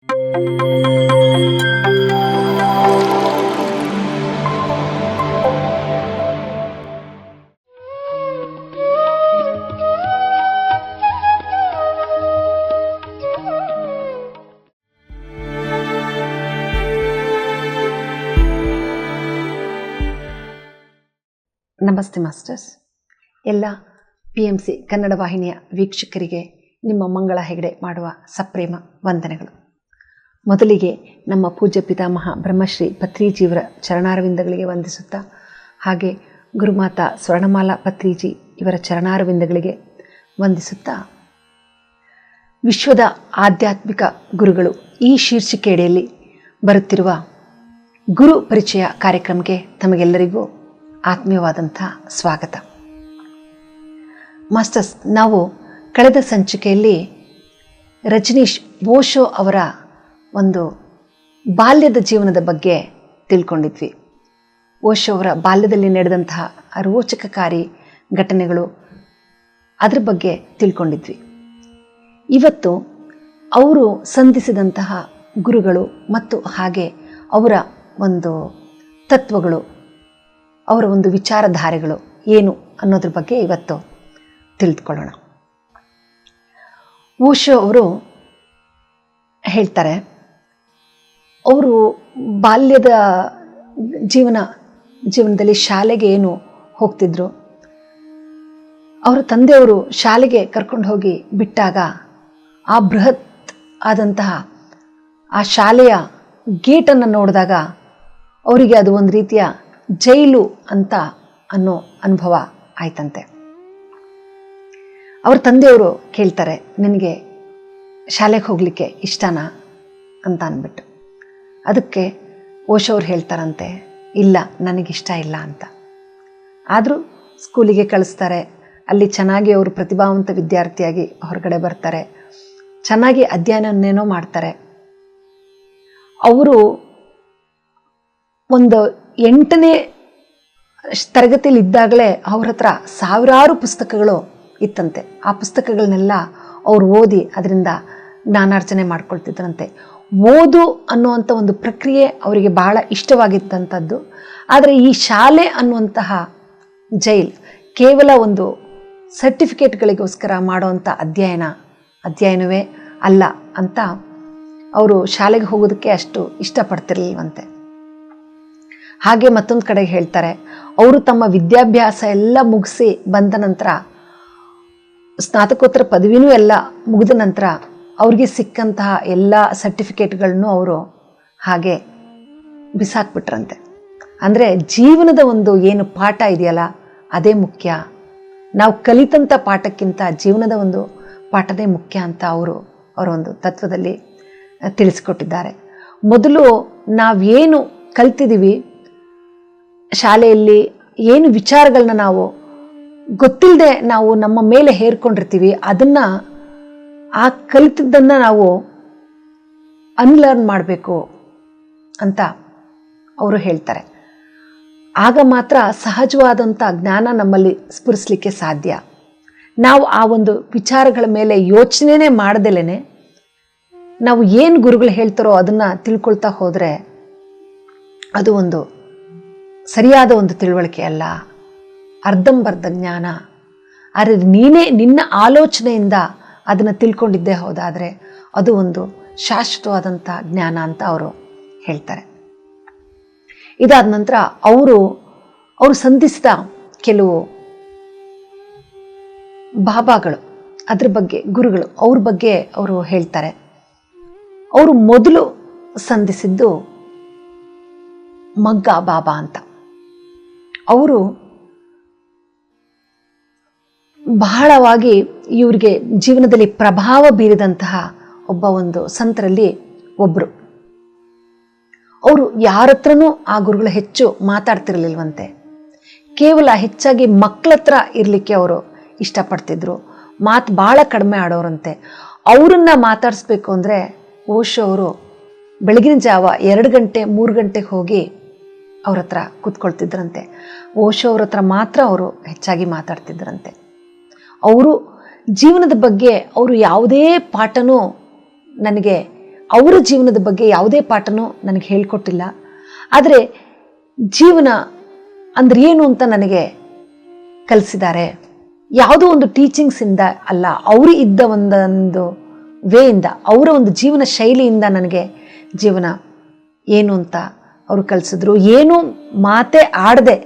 ನಮಸ್ತೆ ಮಾಸ್ಟರ್ಸ್. ಎಲ್ಲ PMC ಕನ್ನಡ ವಾಹಿನಿಯ ವೀಕ್ಷಕರಿಗೆ ನಿಮ್ಮ ಮಂಗಳ ಹೆಗಡೆ ಮಾಡುವ ಸಪ್ರೇಮ ವಂದನೆಗಳು. ಮೊದಲಿಗೆ ನಮ್ಮ ಪೂಜ್ಯ ಪಿತಾಮಹ ಬ್ರಹ್ಮಶ್ರೀ ಪತ್ರಿಜಿಯವರ ಚರಣಾರವಿಂದಗಳಿಗೆ ವಂದಿಸುತ್ತಾ, ಹಾಗೆ ಗುರುಮಾತಾ ಸ್ವರ್ಣಮಾಲಾ ಪತ್ರಿಜಿ ಇವರ ಚರಣಾರವಿಂದಗಳಿಗೆ ವಂದಿಸುತ್ತಾ, ವಿಶ್ವದ ಆಧ್ಯಾತ್ಮಿಕ ಗುರುಗಳು ಈ ಶೀರ್ಷಿಕೆಯಡಿಯಲ್ಲಿ ಬರುತ್ತಿರುವ ಗುರು ಪರಿಚಯ ಕಾರ್ಯಕ್ರಮಕ್ಕೆ ತಮಗೆಲ್ಲರಿಗೂ ಆತ್ಮೀಯವಾದಂಥ ಸ್ವಾಗತ. ಮಾಸ್ಟರ್ಸ್, ನಾವು ಕಳೆದ ಸಂಚಿಕೆಯಲ್ಲಿ ರಜನೀಶ್ ಓಶೋ ಅವರ ಒಂದು ಬಾಲ್ಯದ ಜೀವನದ ಬಗ್ಗೆ ತಿಳ್ಕೊಂಡಿದ್ವಿ. ಓಶೋ ಅವರ ಬಾಲ್ಯದಲ್ಲಿ ನಡೆದಂತಹ ರೋಚಕಕಾರಿ ಘಟನೆಗಳು, ಅದರ ಬಗ್ಗೆ ತಿಳ್ಕೊಂಡಿದ್ವಿ. ಇವತ್ತು ಅವರು ಸಂಧಿಸಿದಂತಹ ಗುರುಗಳು ಮತ್ತು ಹಾಗೆ ಅವರ ಒಂದು ತತ್ವಗಳು, ಅವರ ಒಂದು ವಿಚಾರಧಾರೆಗಳು ಏನು ಅನ್ನೋದ್ರ ಬಗ್ಗೆ ಇವತ್ತು ತಿಳಿದುಕೊಳ್ಳೋಣ. ಓಶೋ ಅವರು ಹೇಳ್ತಾರೆ, ಅವರು ಬಾಲ್ಯದ ಜೀವನದಲ್ಲಿ ಶಾಲೆಗೆ ಏನು ಹೋಗ್ತಿದ್ರು, ಅವರ ತಂದೆಯವರು ಶಾಲೆಗೆ ಕರ್ಕೊಂಡು ಹೋಗಿ ಬಿಟ್ಟಾಗ ಆ ಬೃಹತ್ ಆದಂತಹ ಆ ಶಾಲೆಯ ಗೇಟನ್ನು ನೋಡಿದಾಗ ಅವರಿಗೆ ಅದು ಒಂದು ರೀತಿಯ ಜೈಲು ಅಂತ ಅನ್ನೋ ಅನುಭವ ಆಯ್ತಂತೆ. ಅವ್ರ ತಂದೆಯವರು ಕೇಳ್ತಾರೆ, ನಿನಗೆ ಶಾಲೆಗೆ ಹೋಗಲಿಕ್ಕೆ ಇಷ್ಟನಾ ಅಂತ ಅಂದ್ಬಿಟ್ಟು. ಅದಕ್ಕೆ ಓಶೋ ಅವ್ರು ಹೇಳ್ತಾರಂತೆ, ಇಲ್ಲ, ನನಗಿಷ್ಟ ಇಲ್ಲ ಅಂತ. ಆದರೂ ಸ್ಕೂಲಿಗೆ ಕಳಿಸ್ತಾರೆ. ಅಲ್ಲಿ ಚೆನ್ನಾಗಿ ಅವರು ಪ್ರತಿಭಾವಂತ ವಿದ್ಯಾರ್ಥಿಯಾಗಿ ಹೊರಗಡೆ ಬರ್ತಾರೆ, ಚೆನ್ನಾಗಿ ಅಧ್ಯಯನವನ್ನೇನೋ ಮಾಡ್ತಾರೆ. ಅವರು ಒಂದು 8ನೇ ತರಗತಿಯಲ್ಲಿ ಇದ್ದಾಗಲೇ ಅವ್ರ ಹತ್ರ ಸಾವಿರಾರು ಪುಸ್ತಕಗಳು ಇತ್ತಂತೆ. ಆ ಪುಸ್ತಕಗಳನ್ನೆಲ್ಲ ಅವ್ರು ಓದಿ ಅದರಿಂದ ಜ್ಞಾನಾರ್ಜನೆ ಮಾಡ್ಕೊಳ್ತಿದ್ರಂತೆ. ಓದು ಅನ್ನುವಂಥ ಒಂದು ಪ್ರಕ್ರಿಯೆ ಅವರಿಗೆ ಬಹಳ ಇಷ್ಟವಾಗಿದ್ದಂಥದ್ದು. ಆದರೆ ಈ ಶಾಲೆ ಅನ್ನುವಂತಹ ಜೈಲ್ ಕೇವಲ ಒಂದು ಸರ್ಟಿಫಿಕೇಟ್ಗಳಿಗೋಸ್ಕರ ಮಾಡುವಂಥ ಅಧ್ಯಯನವೇ ಅಲ್ಲ ಅಂತ ಅವರು ಶಾಲೆಗೆ ಹೋಗೋದಕ್ಕೆ ಅಷ್ಟು ಇಷ್ಟಪಡ್ತಿರ್ಲಿಲ್ವಂತೆ. ಹಾಗೆ ಮತ್ತೊಂದು ಕಡೆಗೆ ಹೇಳ್ತಾರೆ, ಅವರು ತಮ್ಮ ವಿದ್ಯಾಭ್ಯಾಸ ಎಲ್ಲ ಮುಗಿಸಿ ಬಂದ ನಂತರ, ಸ್ನಾತಕೋತ್ತರ ಪದವಿನೂ ಎಲ್ಲ ಮುಗಿದ ನಂತರ ಅವ್ರಿಗೆ ಸಿಕ್ಕಂತಹ ಎಲ್ಲ ಸರ್ಟಿಫಿಕೇಟ್ಗಳನ್ನು ಅವರು ಹಾಗೆ ಬಿಸಾಕ್ಬಿಟ್ರಂತೆ. ಅಂದರೆ ಜೀವನದ ಒಂದು ಏನು ಪಾಠ ಇದೆಯಲ್ಲ, ಅದೇ ಮುಖ್ಯ. ನಾವು ಕಲಿತಂಥ ಪಾಠಕ್ಕಿಂತ ಜೀವನದ ಒಂದು ಪಾಠನೇ ಮುಖ್ಯ ಅಂತ ಅವರ ಒಂದು ತತ್ವದಲ್ಲಿ ತಿಳಿಸ್ಕೊಟ್ಟಿದ್ದಾರೆ. ಮೊದಲು ನಾವೇನು ಕಲ್ತಿದ್ದೀವಿ, ಶಾಲೆಯಲ್ಲಿ ಏನು ವಿಚಾರಗಳನ್ನ ನಾವು ಗೊತ್ತಿಲ್ಲದೆ ನಾವು ನಮ್ಮ ಮೇಲೆ ಹೇರ್ಕೊಂಡಿರ್ತೀವಿ, ಅದನ್ನು ಆ ಕಲಿತದ್ದನ್ನು ನಾವು ಅನ್ಲರ್ನ್ ಮಾಡಬೇಕು ಅಂತ ಅವರು ಹೇಳ್ತಾರೆ. ಆಗ ಮಾತ್ರ ಸಹಜವಾದಂಥ ಜ್ಞಾನ ನಮ್ಮಲ್ಲಿ ಸ್ಫುರಿಸಲಿಕ್ಕೆ ಸಾಧ್ಯ. ನಾವು ಆ ಒಂದು ವಿಚಾರಗಳ ಮೇಲೆ ಯೋಚನೆನೇ ಮಾಡ್ದಲೇ ನಾವು ಏನು ಗುರುಗಳು ಹೇಳ್ತಾರೋ ಅದನ್ನು ತಿಳ್ಕೊಳ್ತಾ ಹೋದರೆ ಅದು ಒಂದು ಸರಿಯಾದ ಒಂದು ತಿಳುವಳಿಕೆ ಅಲ್ಲ, ಅರ್ಧಂಬರ್ಧ ಜ್ಞಾನ. ಆದರೆ ನೀನೇ ನಿನ್ನ ಆಲೋಚನೆಯಿಂದ ಅದನ್ನು ತಿಳ್ಕೊಂಡಿದ್ದೇ ಹೋದಾದರೆ ಅದು ಒಂದು ಶಾಶ್ವತವಾದಂಥ ಜ್ಞಾನ ಅಂತ ಅವರು ಹೇಳ್ತಾರೆ. ಇದಾದ ನಂತರ ಅವರು ಸಂಧಿಸಿದ ಕೆಲವು ಬಾಬಾಗಳು, ಅದ್ರ ಬಗ್ಗೆ ಗುರುಗಳು, ಅವ್ರ ಬಗ್ಗೆ ಅವರು ಹೇಳ್ತಾರೆ. ಅವರು ಮೊದಲು ಸಂಧಿಸಿದ್ದು ಮಗ್ಗ ಬಾಬಾ ಅಂತ. ಅವರು ಬಹಳವಾಗಿ ಇವರಿಗೆ ಜೀವನದಲ್ಲಿ ಪ್ರಭಾವ ಬೀರಿದಂತಹ ಒಬ್ಬ ಒಂದು ಸಂತರಲ್ಲಿ ಒಬ್ಬರು. ಅವರು ಯಾರ ಹತ್ರನೂ ಆ ಗುರುಗಳು ಹೆಚ್ಚು ಮಾತಾಡ್ತಿರ್ಲಿಲ್ವಂತೆ. ಕೇವಲ ಹೆಚ್ಚಾಗಿ ಮಕ್ಕಳ ಹತ್ರ ಇರಲಿಕ್ಕೆ ಅವರು ಇಷ್ಟಪಡ್ತಿದ್ರು. ಮಾತು ಭಾಳ ಕಡಿಮೆ ಆಡೋರಂತೆ. ಅವರನ್ನು ಮಾತಾಡಿಸ್ಬೇಕು ಅಂದರೆ ಓಶೋ ಅವರು ಬೆಳಗಿನ ಜಾವ 2 ಗಂಟೆ 3 ಗಂಟೆಗೆ ಹೋಗಿ ಅವ್ರ ಹತ್ರ ಕೂತ್ಕೊಳ್ತಿದ್ರಂತೆ. ಓಶೋ ಅವ್ರ ಹತ್ರ ಮಾತ್ರ ಅವರು ಹೆಚ್ಚಾಗಿ ಮಾತಾಡ್ತಿದ್ರಂತೆ. ಅವರು ಜೀವನದ ಬಗ್ಗೆ ಅವರು ಯಾವುದೇ ಪಾಠನೂ ನನಗೆ ಅವರ ಜೀವನದ ಬಗ್ಗೆ ಯಾವುದೇ ಪಾಠನೂ ನನಗೆ ಹೇಳ್ಕೊಟ್ಟಿಲ್ಲ. ಆದರೆ ಜೀವನ ಅಂದ್ರೆ ಏನು ಅಂತ ನನಗೆ ಕಲಿಸಿದ್ದಾರೆ. ಯಾವುದೋ ಒಂದು ಟೀಚಿಂಗ್ಸಿಂದ ಅಲ್ಲ, ಅವರು ಇದ್ದ ಒಂದೊಂದು ವೇಯಿಂದ, ಅವರ ಒಂದು ಜೀವನ ಶೈಲಿಯಿಂದ ನನಗೆ ಜೀವನ ಏನು ಅಂತ ಅವರು ಕಲಿಸಿದ್ರು. ಏನೂ ಮಾತೇ ಆಡದೆ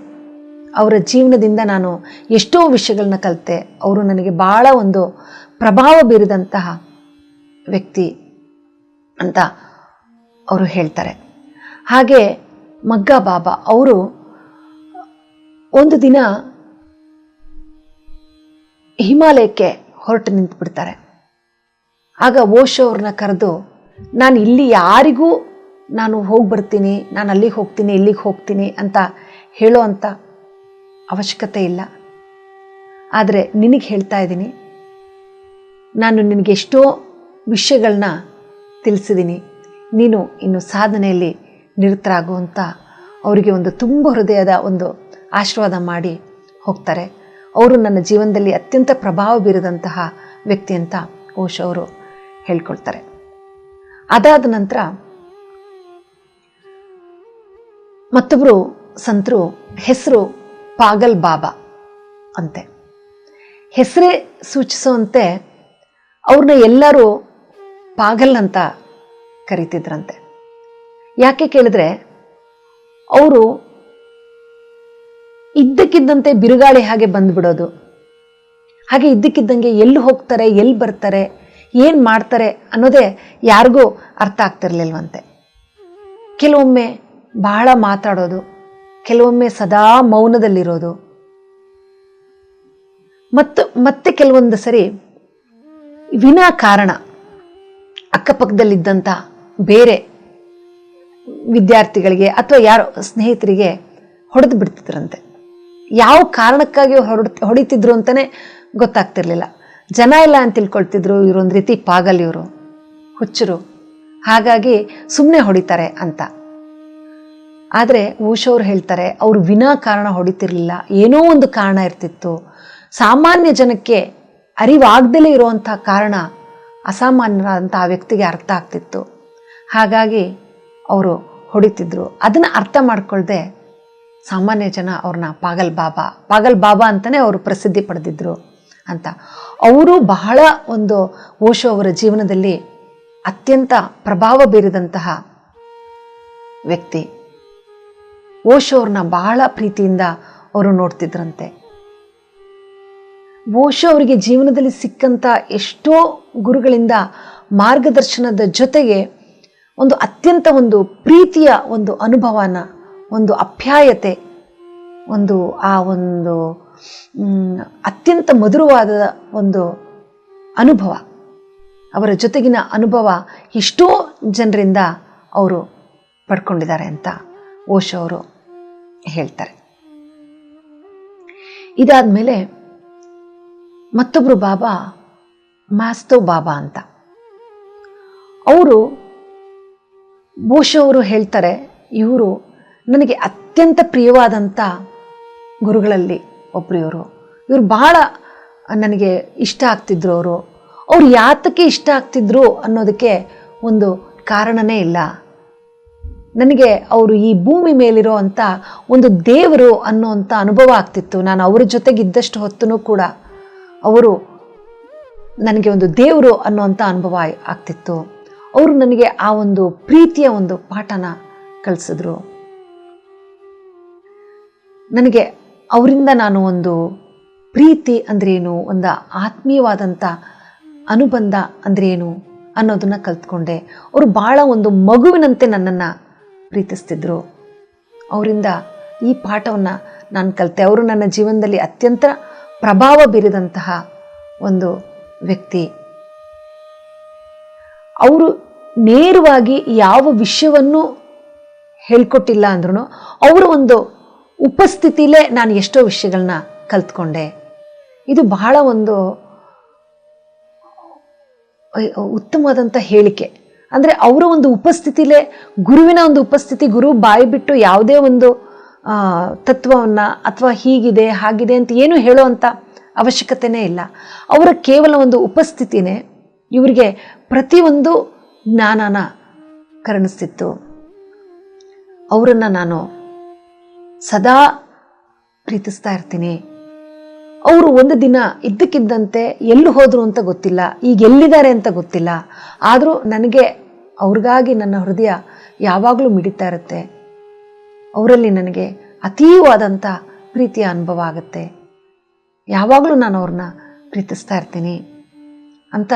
ಅವರ ಜೀವನದಿಂದ ನಾನು ಎಷ್ಟೋ ವಿಷಯಗಳನ್ನ ಕಲಿತೆ. ಅವರು ನನಗೆ ಭಾಳ ಒಂದು ಪ್ರಭಾವ ಬೀರಿದಂತಹ ವ್ಯಕ್ತಿ ಅಂತ ಅವರು ಹೇಳ್ತಾರೆ. ಹಾಗೆ ಮಗ್ಗಾ ಬಾಬಾ ಅವರು ಒಂದು ದಿನ ಹಿಮಾಲಯಕ್ಕೆ ಹೊರಟು ನಿಂತು ಬಿಡ್ತಾರೆ. ಆಗ ಓಶೋ ಅವ್ರನ್ನ ಕರೆದು, ನಾನು ಇಲ್ಲಿ ಯಾರಿಗೂ ನಾನು ಹೋಗಿ ಬರ್ತೀನಿ, ನಾನು ಅಲ್ಲಿಗೆ ಹೋಗ್ತೀನಿ, ಇಲ್ಲಿಗೆ ಹೋಗ್ತೀನಿ ಅಂತ ಹೇಳೋ ಅಂಥ ಅವಶ್ಯಕತೆ ಇಲ್ಲ. ಆದರೆ ನಿನಗೆ ಹೇಳ್ತಾ ಇದ್ದೀನಿ, ನಾನು ನಿನಗೆ ಎಷ್ಟೋ ವಿಷಯಗಳನ್ನ ತಿಳಿಸಿದ್ದೀನಿ, ನೀನು ಇನ್ನು ಸಾಧನೆಯಲ್ಲಿ ನಿರತರಾಗು ಅಂತ ಅವರಿಗೆ ಒಂದು ತುಂಬ ಹೃದಯದ ಒಂದು ಆಶೀರ್ವಾದ ಮಾಡಿ ಹೋಗ್ತಾರೆ. ಅವರು ನನ್ನ ಜೀವನದಲ್ಲಿ ಅತ್ಯಂತ ಪ್ರಭಾವ ಬೀರಿದಂತಹ ವ್ಯಕ್ತಿ ಅಂತ ಓಶೋ ಅವರು ಹೇಳ್ಕೊಳ್ತಾರೆ. ಅದಾದ ನಂತರ ಮತ್ತೊಬ್ಬರು ಸಂತರು, ಹೆಸರು ಪಾಗಲ್ ಬಾಬಾ ಅಂತೆ. ಹೆಸರೇ ಸೂಚಿಸುವಂತೆ ಅವ್ರನ್ನ ಎಲ್ಲರೂ ಪಾಗಲ್ ಅಂತ ಕರೀತಿದ್ರಂತೆ. ಯಾಕೆ ಕೇಳಿದ್ರೆ, ಅವರು ಇದ್ದಕ್ಕಿದ್ದಂತೆ ಬಿರುಗಾಳಿ ಹಾಗೆ ಬಂದ್ಬಿಡೋದು, ಹಾಗೆ ಇದ್ದಕ್ಕಿದ್ದಂಗೆ ಎಲ್ಲಿ ಹೋಗ್ತಾರೆ, ಎಲ್ಲಿ ಬರ್ತಾರೆ, ಏನು ಮಾಡ್ತಾರೆ ಅನ್ನೋದೇ ಯಾರಿಗೂ ಅರ್ಥ ಆಗ್ತಿರ್ಲಿಲ್ವಂತೆ. ಕೆಲವೊಮ್ಮೆ ಬಹಳ ಮಾತಾಡೋದು, ಕೆಲವೊಮ್ಮೆ ಸದಾ ಮೌನದಲ್ಲಿರೋದು, ಮತ್ತೆ ಕೆಲವೊಂದು ಸರಿ ವಿನಾಕಾರಣ ಅಕ್ಕಪಕ್ಕದಲ್ಲಿದ್ದಂಥ ಬೇರೆ ವಿದ್ಯಾರ್ಥಿಗಳಿಗೆ ಅಥವಾ ಯಾರೋ ಸ್ನೇಹಿತರಿಗೆ ಹೊಡೆದು ಬಿಡ್ತಿದ್ರಂತೆ. ಯಾವ ಕಾರಣಕ್ಕಾಗಿ ಹೊಡಿತಿದ್ರು ಅಂತಲೇ ಗೊತ್ತಾಗ್ತಿರ್ಲಿಲ್ಲ. ಜನ ಇಲ್ಲ ಅಂತ ತಿಳ್ಕೊಳ್ತಿದ್ರು, ಇವರೊಂದು ರೀತಿ ಪಾಗಲ್, ಇವರು ಹುಚ್ಚರು, ಹಾಗಾಗಿ ಸುಮ್ಮನೆ ಹೊಡಿತಾರೆ ಅಂತ. ಆದರೆ ಓಶೋ ಅವ್ರು ಹೇಳ್ತಾರೆ, ಅವರು ವಿನಾಕಾರಣ ಹೊಡಿತಿರ್ಲಿಲ್ಲ, ಏನೋ ಒಂದು ಕಾರಣ ಇರ್ತಿತ್ತು. ಸಾಮಾನ್ಯ ಜನಕ್ಕೆ ಅರಿವಾಗ್ದಲೇ ಇರುವಂಥ ಕಾರಣ ಅಸಾಮಾನ್ಯರಾದಂಥ ಆ ವ್ಯಕ್ತಿಗೆ ಅರ್ಥ ಆಗ್ತಿತ್ತು, ಹಾಗಾಗಿ ಅವರು ಹೊಡಿತಿದ್ರು. ಅದನ್ನು ಅರ್ಥ ಮಾಡ್ಕೊಳ್ದೆ ಸಾಮಾನ್ಯ ಜನ ಅವ್ರನ್ನ ಪಾಗಲ್ ಬಾಬಾ ಅಂತಲೇ ಅವರು ಪ್ರಸಿದ್ಧಿ ಪಡೆದಿದ್ರು ಅಂತ. ಅವರು ಬಹಳ ಒಂದು ಓಶೋ ಅವರ ಜೀವನದಲ್ಲಿ ಅತ್ಯಂತ ಪ್ರಭಾವ ಬೀರಿದಂತಹ ವ್ಯಕ್ತಿ. ಓಶೋ ಅವ್ರನ್ನ ಬಹಳ ಪ್ರೀತಿಯಿಂದ ಅವರು ನೋಡ್ತಿದ್ರಂತೆ. ಓಶೋ ಅವರಿಗೆ ಜೀವನದಲ್ಲಿ ಸಿಕ್ಕಂಥ ಎಷ್ಟೋ ಗುರುಗಳಿಂದ ಮಾರ್ಗದರ್ಶನದ ಜೊತೆಗೆ ಒಂದು ಅತ್ಯಂತ ಒಂದು ಪ್ರೀತಿಯ ಒಂದು ಅನುಭವನ, ಒಂದು ಅಪ್ಯಾಯತೆ, ಒಂದು ಅತ್ಯಂತ ಮಧುರವಾದ ಒಂದು ಅನುಭವ, ಅವರ ಜೊತೆಗಿನ ಅನುಭವ ಎಷ್ಟೋ ಜನರಿಂದ ಅವರು ಪಡ್ಕೊಂಡಿದ್ದಾರೆ ಅಂತ ಓಶೋ ಅವರು ಹೇಳ್ತಾರೆ. ಇದಾದ್ಮೇಲೆ ಮತ್ತೊಬ್ರು ಬಾಬಾ ಮಾಸ್ತೋ ಬಾಬಾ ಅಂತ. ಅವರು ಓಶೋ ಅವರು ಹೇಳ್ತಾರೆ, ಇವರು ನನಗೆ ಅತ್ಯಂತ ಪ್ರಿಯವಾದಂಥ ಗುರುಗಳಲ್ಲಿ ಒಬ್ಬರು ಇವರು ಬಹಳ ನನಗೆ ಇಷ್ಟ ಆಗ್ತಿದ್ರು. ಅವರು ಯಾತಕ್ಕೆ ಇಷ್ಟ ಆಗ್ತಿದ್ರು ಅನ್ನೋದಕ್ಕೆ ಒಂದು ಕಾರಣನೇ ಇಲ್ಲ. ನನಗೆ ಅವರು ಈ ಭೂಮಿ ಮೇಲಿರೋ ಅಂಥ ಒಂದು ದೇವರು ಅನ್ನೋವಂಥ ಅನುಭವ ಆಗ್ತಿತ್ತು. ನಾನು ಅವರ ಜೊತೆಗಿದ್ದಷ್ಟು ಹೊತ್ತೂ ಕೂಡ ಅವರು ನನಗೆ ಒಂದು ದೇವರು ಅನ್ನೋವಂಥ ಅನುಭವ ಆಗ್ತಿತ್ತು. ಅವರು ನನಗೆ ಆ ಒಂದು ಪ್ರೀತಿಯ ಒಂದು ಪಾಠನ ಕಲಿಸಿದ್ರು. ನನಗೆ ಅವರಿಂದ ನಾನು ಒಂದು ಪ್ರೀತಿ ಅಂದ್ರೇನು, ಒಂದು ಆತ್ಮೀಯವಾದಂಥ ಅನುಬಂಧ ಅಂದ್ರೇನು ಅನ್ನೋದನ್ನು ಕಲ್ತ್ಕೊಂಡೆ. ಅವರು ಭಾಳ ಒಂದು ಮಗುವಿನಂತೆ ನನ್ನನ್ನು ಪ್ರೀತಿಸ್ತಿದ್ರು. ಅವರಿಂದ ಈ ಪಾಠವನ್ನು ನಾನು ಕಲಿತೆ. ಅವರು ನನ್ನ ಜೀವನದಲ್ಲಿ ಅತ್ಯಂತ ಪ್ರಭಾವ ಬೀರಿದಂತಹ ಒಂದು ವ್ಯಕ್ತಿ. ಅವರು ನೇರವಾಗಿ ಯಾವ ವಿಷಯವನ್ನು ಹೇಳ್ಕೊಟ್ಟಿಲ್ಲ ಅಂದ್ರೂ ಅವರ ಒಂದು ಉಪಸ್ಥಿತಿಲೇ ನಾನು ಎಷ್ಟೋ ವಿಷಯಗಳನ್ನ ಕಲ್ತ್ಕೊಂಡೆ. ಇದು ಬಹಳ ಒಂದು ಉತ್ತಮವಾದಂಥ ಹೇಳಿಕೆ. ಅಂದರೆ ಅವರ ಒಂದು ಉಪಸ್ಥಿತಿಲೇ, ಗುರುವಿನ ಒಂದು ಉಪಸ್ಥಿತಿ, ಗುರು ಬಾಯಿ ಬಿಟ್ಟು ಯಾವುದೇ ಒಂದು ತತ್ವವನ್ನು ಅಥವಾ ಹೀಗಿದೆ ಹಾಗಿದೆ ಅಂತ ಏನು ಹೇಳೋ ಅಂಥ ಅವಶ್ಯಕತೆನೇ ಇಲ್ಲ. ಅವರ ಕೇವಲ ಒಂದು ಉಪಸ್ಥಿತಿನೇ ಇವರಿಗೆ ಪ್ರತಿಯೊಂದು ಜ್ಞಾನನ ಕರುಣಿಸ್ತಿತ್ತು. ಅವರನ್ನು ನಾನು ಸದಾ ಪ್ರೀತಿಸ್ತಾ ಇರ್ತೀನಿ. ಅವರು ಒಂದು ದಿನ ಇದ್ದಕ್ಕಿದ್ದಂತೆ ಎಲ್ಲಿ ಹೋದರು ಅಂತ ಗೊತ್ತಿಲ್ಲ, ಈಗ ಎಲ್ಲಿದ್ದಾರೆ ಅಂತ ಗೊತ್ತಿಲ್ಲ. ಆದರೂ ನನಗೆ ಅವ್ರಿಗಾಗಿ ನನ್ನ ಹೃದಯ ಯಾವಾಗಲೂ ಮಿಡಿತಾ ಇರುತ್ತೆ. ಅವರಲ್ಲಿ ನನಗೆ ಅತೀವಾದಂಥ ಪ್ರೀತಿಯ ಅನುಭವ ಆಗುತ್ತೆ. ಯಾವಾಗಲೂ ನಾನು ಅವ್ರನ್ನ ಪ್ರೀತಿಸ್ತಾ ಇರ್ತೀನಿ ಅಂತ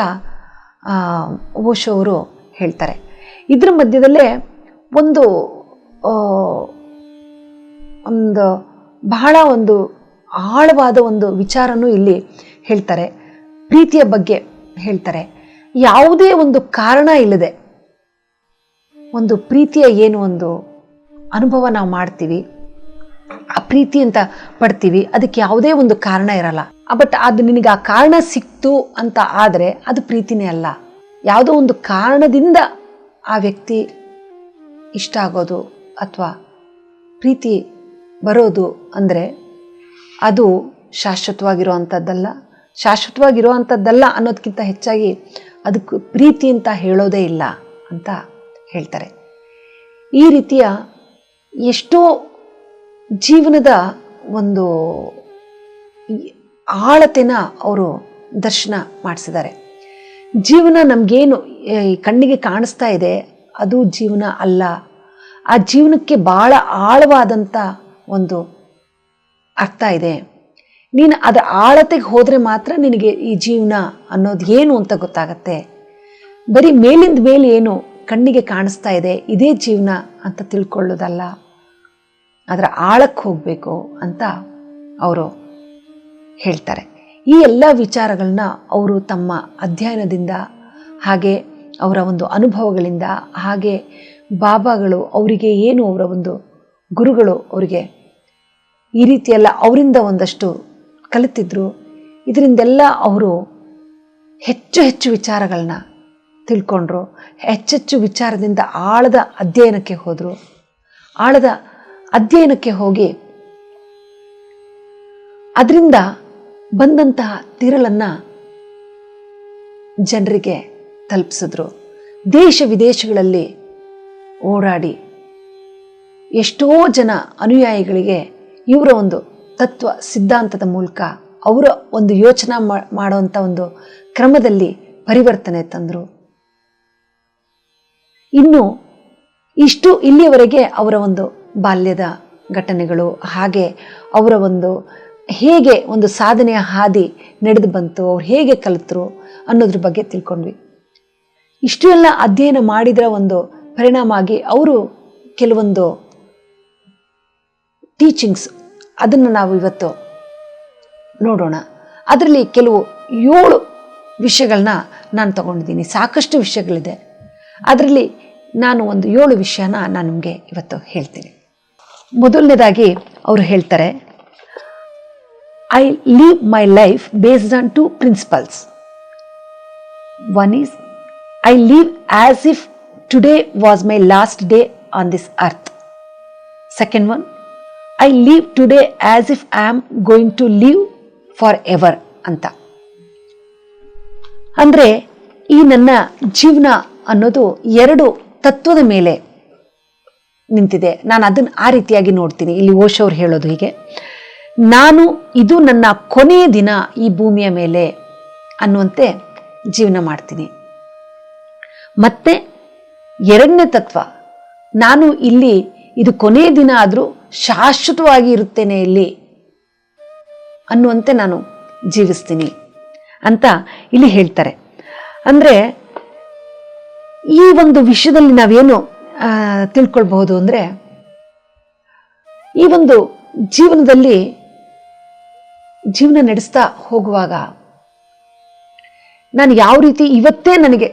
ಓಶೋ ಅವರು ಹೇಳ್ತಾರೆ. ಇದರ ಮಧ್ಯದಲ್ಲೇ ಒಂದು ಬಹಳ ಒಂದು ಆಳವಾದ ಒಂದು ವಿಚಾರನೂ ಇಲ್ಲಿ ಹೇಳ್ತಾರೆ. ಪ್ರೀತಿಯ ಬಗ್ಗೆ ಹೇಳ್ತಾರೆ. ಯಾವುದೇ ಒಂದು ಕಾರಣ ಇಲ್ಲದೆ ಒಂದು ಪ್ರೀತಿಯ ಏನು ಒಂದು ಅನುಭವ ನಾವು ಮಾಡ್ತೀವಿ, ಆ ಪ್ರೀತಿ ಅಂತ ಪಡ್ತೀವಿ, ಅದಕ್ಕೆ ಯಾವುದೇ ಒಂದು ಕಾರಣ ಇರಲ್ಲ. ಬಟ್ ಅದು ನಿನಗೆ ಆ ಕಾರಣ ಸಿಕ್ತು ಅಂತ ಆದರೆ ಅದು ಪ್ರೀತಿನೇ ಅಲ್ಲ. ಯಾವುದೋ ಒಂದು ಕಾರಣದಿಂದ ಆ ವ್ಯಕ್ತಿ ಇಷ್ಟ ಆಗೋದು ಅಥವಾ ಪ್ರೀತಿ ಬರೋದು ಅಂದರೆ ಅದು ಶಾಶ್ವತವಾಗಿರುವಂಥದ್ದಲ್ಲ ಅನ್ನೋದಕ್ಕಿಂತ ಹೆಚ್ಚಾಗಿ ಅದಕ್ಕೆ ಪ್ರೀತಿ ಅಂತ ಹೇಳೋದೇ ಇಲ್ಲ ಅಂತ ಹೇಳ್ತಾರೆ. ಈ ರೀತಿಯ ಎಷ್ಟೋ ಜೀವನದ ಒಂದು ಆಳತೆನ ಅವರು ದರ್ಶನ ಮಾಡಿಸಿದ್ದಾರೆ. ಜೀವನ ನಮಗೇನು ಕಣ್ಣಿಗೆ ಕಾಣಿಸ್ತಾ ಇದೆ ಅದು ಜೀವನ ಅಲ್ಲ. ಆ ಜೀವನಕ್ಕೆ ಭಾಳ ಆಳವಾದಂಥ ಒಂದು ಅರ್ಥ ಇದೆ. ನೀನು ಅದರ ಆಳತೆಗೆ ಹೋದರೆ ಮಾತ್ರ ನಿನಗೆ ಈ ಜೀವನ ಅನ್ನೋದು ಏನು ಅಂತ ಗೊತ್ತಾಗತ್ತೆ. ಬರೀ ಮೇಲಿಂದ ಮೇಲೆ ಏನು ಕಣ್ಣಿಗೆ ಕಾಣಿಸ್ತಾ ಇದೆ ಇದೇ ಜೀವನ ಅಂತ ತಿಳ್ಕೊಳ್ಳೋದಲ್ಲ, ಅದರ ಆಳಕ್ಕೆ ಹೋಗಬೇಕು ಅಂತ ಅವರು ಹೇಳ್ತಾರೆ. ಈ ಎಲ್ಲ ವಿಚಾರಗಳನ್ನ ಅವರು ತಮ್ಮ ಅಧ್ಯಯನದಿಂದ, ಹಾಗೆ ಅವರ ಒಂದು ಅನುಭವಗಳಿಂದ, ಹಾಗೆ ಬಾಬಾಗಳು ಅವರಿಗೆ ಏನು ಅವರ ಒಂದು ಗುರುಗಳು ಅವರಿಗೆ ಈ ರೀತಿಯೆಲ್ಲ ಅವರಿಂದ ಒಂದಷ್ಟು ಕಲಿತಿದ್ರು. ಇದರಿಂದೆಲ್ಲ ಅವರು ಹೆಚ್ಚು ಹೆಚ್ಚು ವಿಚಾರಗಳನ್ನ ತಿಳ್ಕೊಂಡ್ರು. ಹೆಚ್ಚೆಚ್ಚು ವಿಚಾರದಿಂದ ಆಳದ ಅಧ್ಯಯನಕ್ಕೆ ಹೋದರು. ಆಳದ ಅಧ್ಯಯನಕ್ಕೆ ಹೋಗಿ ಅದರಿಂದ ಬಂದಂತಹ ತಿರುಳನ್ನು ಜನರಿಗೆ ತಲುಪಿಸಿದ್ರು. ದೇಶ ವಿದೇಶಗಳಲ್ಲಿ ಓಡಾಡಿ ಎಷ್ಟೋ ಜನ ಅನುಯಾಯಿಗಳಿಗೆ ಇವರ ಒಂದು ತತ್ವ ಸಿದ್ಧಾಂತದ ಮೂಲಕ ಅವರ ಒಂದು ಯೋಚನೆ ಮಾಡುವಂಥ ಒಂದು ಕ್ರಮದಲ್ಲಿ ಪರಿವರ್ತನೆ ತಂದರು. ಇನ್ನು ಇಲ್ಲಿಯವರೆಗೆ ಅವರ ಒಂದು ಬಾಲ್ಯದ ಘಟನೆಗಳು, ಹಾಗೆ ಅವರ ಒಂದು ಹೇಗೆ ಒಂದು ಸಾಧನೆಯ ಹಾದಿ ನಡೆದು ಬಂತು, ಅವ್ರು ಹೇಗೆ ಕಲಿತರು ಅನ್ನೋದ್ರ ಬಗ್ಗೆ ತಿಳ್ಕೊಂಡ್ವಿ. ಇಷ್ಟು ಎಲ್ಲ ಅಧ್ಯಯನ ಮಾಡಿದರ ಒಂದು ಪರಿಣಾಮ ಆಗಿ ಅವರು ಕೆಲವೊಂದು ಟೀಚಿಂಗ್ಸ್ ಅದನ್ನು ನಾವು ಇವತ್ತು ನೋಡೋಣ. ಅದರಲ್ಲಿ ಕೆಲವು 7 ವಿಷಯಗಳನ್ನ ನಾನು ತಗೊಂಡಿದ್ದೀನಿ. ಸಾಕಷ್ಟು ವಿಷಯಗಳಿದೆ, ಅದರಲ್ಲಿ ನಾನು ಒಂದು 7 ವಿಷಯನ ನಾನು ನಿಮಗೆ ಇವತ್ತು ಹೇಳ್ತೀನಿ. ಮೊದಲನೇದಾಗಿ ಅವರು ಹೇಳ್ತಾರೆ, I leave my life based on 2 principles. One is, I live as if today was my last day on this earth. Second one, I live today as if I am going to live forever ಅಂತ. ಅಂದರೆ ಈ ನನ್ನ ಜೀವನ ಅನ್ನೋದು 2 ತತ್ವದ ಮೇಲೆ ನಿಂತಿದೆ. ನಾನು ಅದನ್ನು ಆ ರೀತಿಯಾಗಿ ನೋಡ್ತೀನಿ. ಇಲ್ಲಿ ಓಶೋ ಅವ್ರು ಹೇಳೋದು ಹೀಗೆ, ಇದು ನನ್ನ ಕೊನೆಯ ದಿನ ಈ ಭೂಮಿಯ ಮೇಲೆ ಅನ್ನುವಂತೆ ಜೀವನ ಮಾಡ್ತೀನಿ. ಮತ್ತೆ 2ನೇ ತತ್ವ, ನಾನು ಇಲ್ಲಿ ಇದು ಕೊನೆಯ ದಿನ ಆದರೂ ಶಾಶ್ವತವಾಗಿ ಇರುತ್ತೇನೆ ಇಲ್ಲಿ ಅನ್ನುವಂತೆ ನಾನು ಜೀವಿಸ್ತೀನಿ ಅಂತ ಇಲ್ಲಿ ಹೇಳ್ತಾರೆ. ಅಂದರೆ ಈ ಒಂದು ವಿಷಯದಲ್ಲಿ ನಾವೇನು ತಿಳ್ಕೊಳ್ಬಹುದು ಅಂದರೆ, ಈ ಒಂದು ಜೀವನದಲ್ಲಿ ಜೀವನ ನಡೆಸ್ತಾ ಹೋಗುವಾಗ ನಾನು ಯಾವ ರೀತಿ ಇವತ್ತೇ ನನಗೆ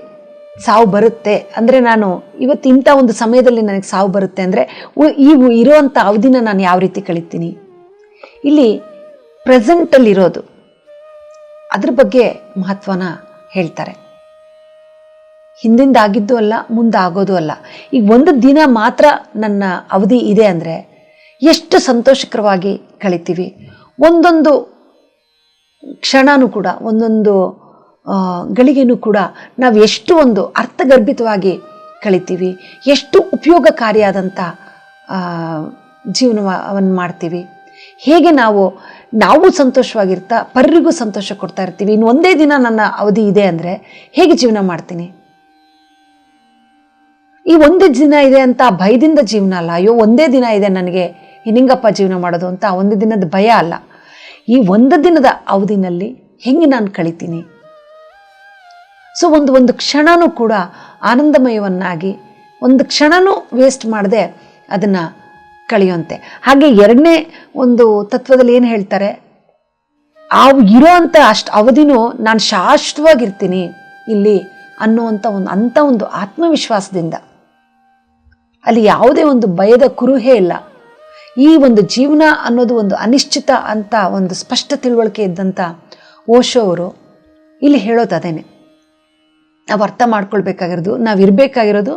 ಸಾವು ಬರುತ್ತೆ ಅಂದರೆ, ನಾನು ಇವತ್ತು ಇಂಥ ಒಂದು ಸಮಯದಲ್ಲಿ ನನಗೆ ಸಾವು ಬರುತ್ತೆ ಅಂದರೆ ಈ ಇರೋವಂಥ ಅವಧಿನ ನಾನು ಯಾವ ರೀತಿ ಕಳಿತೀನಿ. ಇಲ್ಲಿ ಪ್ರೆಸೆಂಟಲ್ಲಿರೋದು ಅದ್ರ ಬಗ್ಗೆ ಮಹತ್ವನ ಹೇಳ್ತಾರೆ. ಹಿಂದಿಂದ ಆಗಿದ್ದು ಅಲ್ಲ, ಮುಂದೆ ಆಗೋದು ಅಲ್ಲ. ಈಗ ಒಂದು ದಿನ ಮಾತ್ರ ನನ್ನ ಅವಧಿ ಇದೆ ಅಂದರೆ ಎಷ್ಟು ಸಂತೋಷಕರವಾಗಿ ಕಳಿತೀವಿ. ಒಂದೊಂದು ಕ್ಷಣನೂ ಕೂಡ, ಒಂದೊಂದು ಗಳಿಗೆನೂ ಕೂಡ ನಾವು ಎಷ್ಟು ಒಂದು ಅರ್ಥಗರ್ಭಿತವಾಗಿ ಕಳಿತೀವಿ, ಎಷ್ಟು ಉಪಯೋಗಕಾರಿಯಾದಂಥ ಜೀವನವನ್ನು ಮಾಡ್ತೀವಿ, ಹೇಗೆ ನಾವು ಸಂತೋಷವಾಗಿರ್ತಾ ಪರರಿಗೂ ಸಂತೋಷ ಕೊಡ್ತಾ ಇರ್ತೀವಿ. ಇನ್ನು ಒಂದೇ ದಿನ ನನ್ನ ಅವಧಿ ಇದೆ ಅಂದರೆ ಹೇಗೆ ಜೀವನ ಮಾಡ್ತೀನಿ? ಈ ಒಂದೇ ದಿನ ಇದೆ ಅಂತ ಭಯದಿಂದ ಜೀವನ ಅಲ್ಲ. ಅಯ್ಯೋ ಒಂದೇ ದಿನ ಇದೆ ನನಗೆ ಇನ್ನಿಂಗಪ್ಪ ಜೀವನ ಮಾಡೋದು ಅಂತ ಒಂದು ದಿನದ ಭಯ ಅಲ್ಲ. ಈ ಒಂದು ದಿನದ ಅವಧಿನಲ್ಲಿ ಹೆಂಗೆ ನಾನು ಕಳಿತೀನಿ? ಸೊ ಒಂದು ಕ್ಷಣನೂ ಕೂಡ ಆನಂದಮಯವನ್ನಾಗಿ, ಒಂದು ಕ್ಷಣನೂ ವೇಸ್ಟ್ ಮಾಡದೆ ಅದನ್ನು ಕಳೆಯುವಂತೆ. ಹಾಗೆ ಎರಡನೇ ಒಂದು ತತ್ವದಲ್ಲಿ ಏನು ಹೇಳ್ತಾರೆ, ಇರೋ ಅಂಥ ಅಷ್ಟು ಅವಧಿನೂ ನಾನು ಶಾಶ್ವತವಾಗಿರ್ತೀನಿ ಇಲ್ಲಿ ಅನ್ನುವಂಥ ಒಂದು ಆತ್ಮವಿಶ್ವಾಸದಿಂದ, ಅಲ್ಲಿ ಯಾವುದೇ ಒಂದು ಭಯದ ಕುರುಹೇ ಇಲ್ಲ. ಈ ಒಂದು ಜೀವನ ಅನ್ನೋದು ಒಂದು ಅನಿಶ್ಚಿತ ಅಂತ ಒಂದು ಸ್ಪಷ್ಟ ತಿಳುವಳಿಕೆ ಇದ್ದಂಥ ಓಶೋ ಅವರು ಇಲ್ಲಿ ಹೇಳೋದು ಅದೇನೆ. ನಾವು ಅರ್ಥ ಮಾಡ್ಕೊಳ್ಬೇಕಾಗಿರೋದು, ನಾವು ಇರಬೇಕಾಗಿರೋದು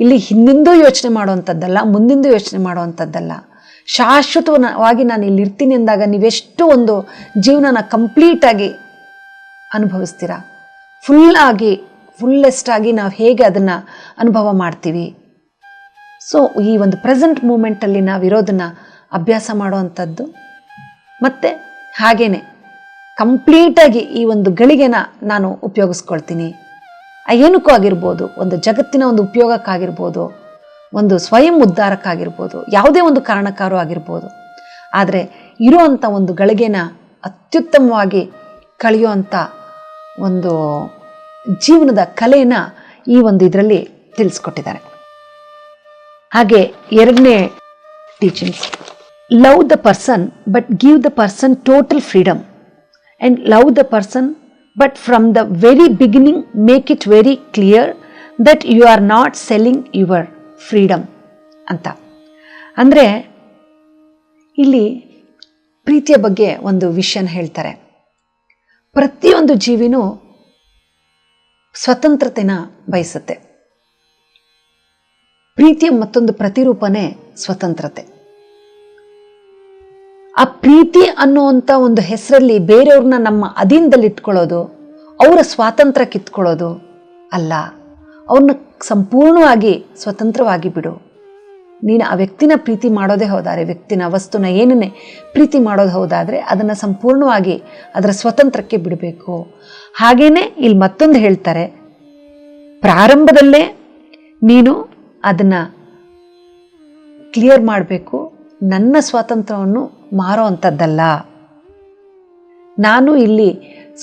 ಇಲ್ಲಿ ಹಿಂದಿಂದೂ ಯೋಚನೆ ಮಾಡುವಂಥದ್ದಲ್ಲ, ಮುಂದಿಂದೂ ಯೋಚನೆ ಮಾಡುವಂಥದ್ದಲ್ಲ. ಶಾಶ್ವತವಾಗಿ ನಾನು ಇಲ್ಲಿ ಇರ್ತೀನಿ ಅಂದಾಗ ನೀವೆಷ್ಟು ಒಂದು ಜೀವನನ ಕಂಪ್ಲೀಟಾಗಿ ಅನುಭವಿಸ್ತೀರಾ, ಫುಲ್ಲೆಸ್ಟಾಗಿ ನಾವು ಹೇಗೆ ಅದನ್ನು ಅನುಭವ ಮಾಡ್ತೀವಿ. ಸೊ ಈ ಒಂದು ಪ್ರೆಸೆಂಟ್ ಮೂಮೆಂಟಲ್ಲಿ ನಾವಿರೋದನ್ನು ಅಭ್ಯಾಸ ಮಾಡುವಂಥದ್ದು. ಮತ್ತು ಹಾಗೇ ಕಂಪ್ಲೀಟಾಗಿ ಈ ಒಂದು ಗಳಿಗೆನ ನಾನು ಉಪಯೋಗಿಸ್ಕೊಳ್ತೀನಿ. ಏನಕ್ಕೂ ಆಗಿರ್ಬೋದು, ಒಂದು ಜಗತ್ತಿನ ಒಂದು ಉಪಯೋಗಕ್ಕಾಗಿರ್ಬೋದು, ಒಂದು ಸ್ವಯಂ ಉದ್ಧಾರಕ್ಕಾಗಿರ್ಬೋದು, ಯಾವುದೇ ಒಂದು ಕಾರಣಕ್ಕಾರು ಆಗಿರ್ಬೋದು. ಆದರೆ ಇರುವಂಥ ಒಂದು ಗಳಿಗೆನ ಅತ್ಯುತ್ತಮವಾಗಿ ಕಳೆಯುವಂಥ ಒಂದು ಜೀವನದ ಕಲೆನ ಈ ಒಂದು ಇದರಲ್ಲಿ ತಿಳಿಸ್ಕೊಟ್ಟಿದ್ದಾರೆ. ಹಾಗೆ ಎರಡನೇ teachings, love the person but give the person total freedom, and love the person but from the very beginning make it very clear that you are not selling your freedom ಅಂತ. ಅಂದರೆ ಇಲ್ಲಿ ಪ್ರೀತಿಯ ಬಗ್ಗೆ ಒಂದು ವಿಷಯನ ಹೇಳ್ತಾರೆ. ಪ್ರತಿಯೊಂದು ಜೀವಿನೂ ಸ್ವತಂತ್ರತೆನ ಬಯಸುತ್ತೆ. ಪ್ರೀತಿಯ ಮತ್ತೊಂದು ಪ್ರತಿರೂಪನೇ ಸ್ವತಂತ್ರತೆ. ಆ ಪ್ರೀತಿ ಅನ್ನುವಂಥ ಒಂದು ಹೆಸರಲ್ಲಿ ಬೇರೆಯವ್ರನ್ನ ನಮ್ಮ ಅಧೀನದಲ್ಲಿ ಇಟ್ಕೊಳ್ಳೋದು, ಅವರ ಸ್ವಾತಂತ್ರ್ಯ ಕಿತ್ಕೊಳ್ಳೋದು ಅಲ್ಲ. ಅವ್ರನ್ನ ಸಂಪೂರ್ಣವಾಗಿ ಸ್ವತಂತ್ರವಾಗಿ ಬಿಡು. ನೀನು ಆ ವ್ಯಕ್ತಿನ ಪ್ರೀತಿ ಮಾಡೋದೇ ಹೌದಾದ್ರೆ, ವ್ಯಕ್ತಿನ ವಸ್ತುನ ಏನನ್ನೇ ಪ್ರೀತಿ ಮಾಡೋದು ಹೌದಾದರೆ ಅದನ್ನು ಸಂಪೂರ್ಣವಾಗಿ ಅದರ ಸ್ವತಂತ್ರಕ್ಕೆ ಬಿಡಬೇಕು. ಹಾಗೇನೆ ಇಲ್ಲಿ ಮತ್ತೊಂದು ಹೇಳ್ತಾರೆ, ಪ್ರಾರಂಭದಲ್ಲೇ ನೀನು ಅದನ್ನು ಕ್ಲಿಯರ್ ಮಾಡಬೇಕು. ನನ್ನ ಸ್ವಾತಂತ್ರ್ಯವನ್ನು ಮಾರೋ ಅಂಥದ್ದಲ್ಲ. ನಾನು ಇಲ್ಲಿ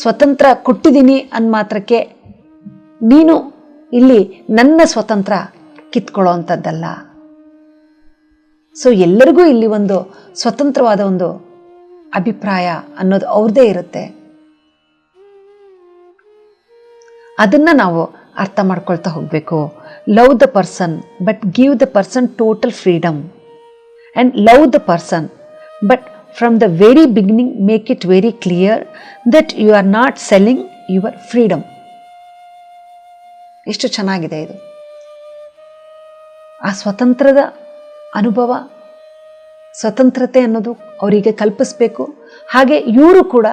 ಸ್ವತಂತ್ರ ಕೊಟ್ಟಿದ್ದೀನಿ ಅಂದ ಮಾತ್ರಕ್ಕೆ ನೀನು ಇಲ್ಲಿ ನನ್ನ ಸ್ವತಂತ್ರ ಕಿತ್ಕೊಳ್ಳೋ ಅಂಥದ್ದಲ್ಲ. ಸೊ ಎಲ್ಲರಿಗೂ ಇಲ್ಲಿ ಒಂದು ಸ್ವತಂತ್ರವಾದ ಒಂದು ಅಭಿಪ್ರಾಯ ಅನ್ನೋದು ಅವ್ರದ್ದೇ ಇರುತ್ತೆ. ಅದನ್ನು ನಾವು ಅರ್ಥ ಮಾಡ್ಕೊಳ್ತಾ ಹೋಗಬೇಕು. Love the person but give the person total freedom, and love the person but from the very beginning make it very clear that you are not selling your freedom. ಎಷ್ಟು ಚೆನ್ನಾಗಿದೆ ಇದು. ಆ ಸ್ವತಂತ್ರದ ಅನುಭವ, ಸ್ವತಂತ್ರತೆ ಅನ್ನೋದು ಅವರಿಗೆ ಕಲ್ಪಿಸ್ಬೇಕು. ಹಾಗೆ ಇವರು ಕೂಡ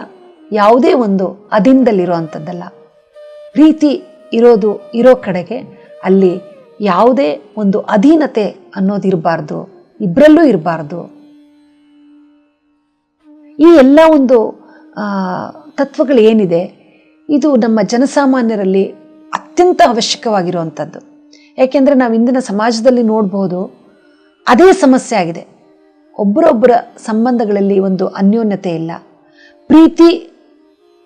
ಯಾವುದೇ ಒಂದು ಅಧೀನದಲ್ಲಿರೋ ಅಂಥದ್ದಲ್ಲ. ಪ್ರೀತಿ ಇರೋ ಕಡೆಗೆ ಅಲ್ಲಿ ಯಾವುದೇ ಒಂದು ಅಧೀನತೆ ಅನ್ನೋದು ಇರಬಾರ್ದು, ಇಬ್ಬರಲ್ಲೂ ಇರಬಾರ್ದು. ಈ ಎಲ್ಲ ಒಂದು ತತ್ವಗಳು ಏನಿದೆ, ಇದು ನಮ್ಮ ಜನಸಾಮಾನ್ಯರಲ್ಲಿ ಅತ್ಯಂತ ಅವಶ್ಯಕವಾಗಿರುವಂಥದ್ದು. ಏಕೆಂದರೆ ನಾವು ಇಂದಿನ ಸಮಾಜದಲ್ಲಿ ನೋಡ್ಬೋದು, ಅದೇ ಸಮಸ್ಯೆ ಆಗಿದೆ. ಒಬ್ಬರೊಬ್ಬರ ಸಂಬಂಧಗಳಲ್ಲಿ ಒಂದು ಅನ್ಯೋನ್ಯತೆ ಇಲ್ಲ. ಪ್ರೀತಿ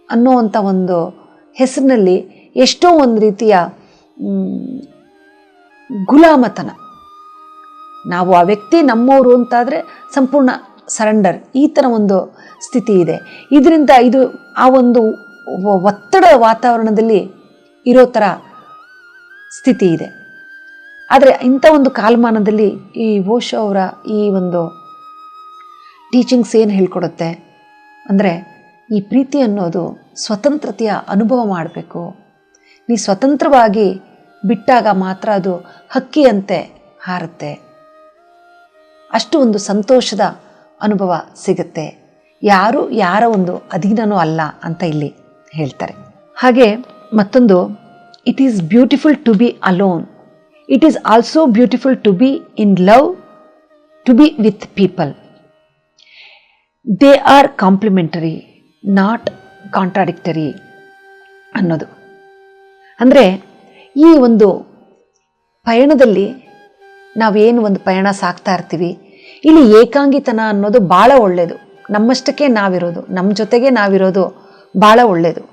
ಅನ್ನೋವಂಥ ಒಂದು ಹೆಸರಿನಲ್ಲಿ ಎಷ್ಟೋ ಒಂದು ರೀತಿಯ ಗುಲಾಮತನ. ನಾವು ಆ ವ್ಯಕ್ತಿ ನಮ್ಮವರು ಅಂತಾದರೆ ಸಂಪೂರ್ಣ ಸರೆಂಡರ್, ಈ ಥರ ಒಂದು ಸ್ಥಿತಿ ಇದೆ. ಇದರಿಂದ ಇದು ಆ ಒಂದು ಒತ್ತಡ ವಾತಾವರಣದಲ್ಲಿ ಇರೋ ಥರ ಸ್ಥಿತಿ ಇದೆ. ಆದರೆ ಇಂಥ ಒಂದು ಕಾಲಮಾನದಲ್ಲಿ ಈ ಓಶೋ ಅವರ ಈ ಒಂದು ಟೀಚಿಂಗ್ಸ್ ಏನು ಹೇಳ್ಕೊಡುತ್ತೆ ಅಂದರೆ, ಈ ಪ್ರೀತಿ ಅನ್ನೋದು ಸ್ವತಂತ್ರತೆಯ ಅನುಭವ ಮಾಡಬೇಕು. ನೀ ಸ್ವತಂತ್ರವಾಗಿ ಬಿಟ್ಟಾಗ ಮಾತ್ರ ಅದು ಹಕ್ಕಿಯಂತೆ ಹಾರುತ್ತೆ. ಅಷ್ಟು ಒಂದು ಸಂತೋಷದ ಅನುಭವ ಸಿಗುತ್ತೆ. ಯಾರು ಯಾರ ಒಂದು ಅಧೀನನೂ ಅಲ್ಲ ಅಂತ ಇಲ್ಲಿ ಹೇಳ್ತಾರೆ. ಹಾಗೆ ಮತ್ತೊಂದು, it is beautiful to be alone, it is also beautiful to be in love, to be with people. They are complementary not contradictory ಅನ್ನೋದು. ಅಂದರೆ ಈ ಒಂದು ಪಯಣದಲ್ಲಿ ನಾವೇನು ಒಂದು ಪಯಣ ಸಾಕ್ತಾ ಇರ್ತೀವಿ, ಇಲ್ಲಿ ಏಕಾಂಗಿತನ ಅನ್ನೋದು ಭಾಳ ಒಳ್ಳೆಯದು. ನಮ್ಮಷ್ಟಕ್ಕೆ ನಾವಿರೋದು, ನಮ್ಮ ಜೊತೆಗೆ ನಾವಿರೋದು ಭಾಳ ಒಳ್ಳೆಯದು.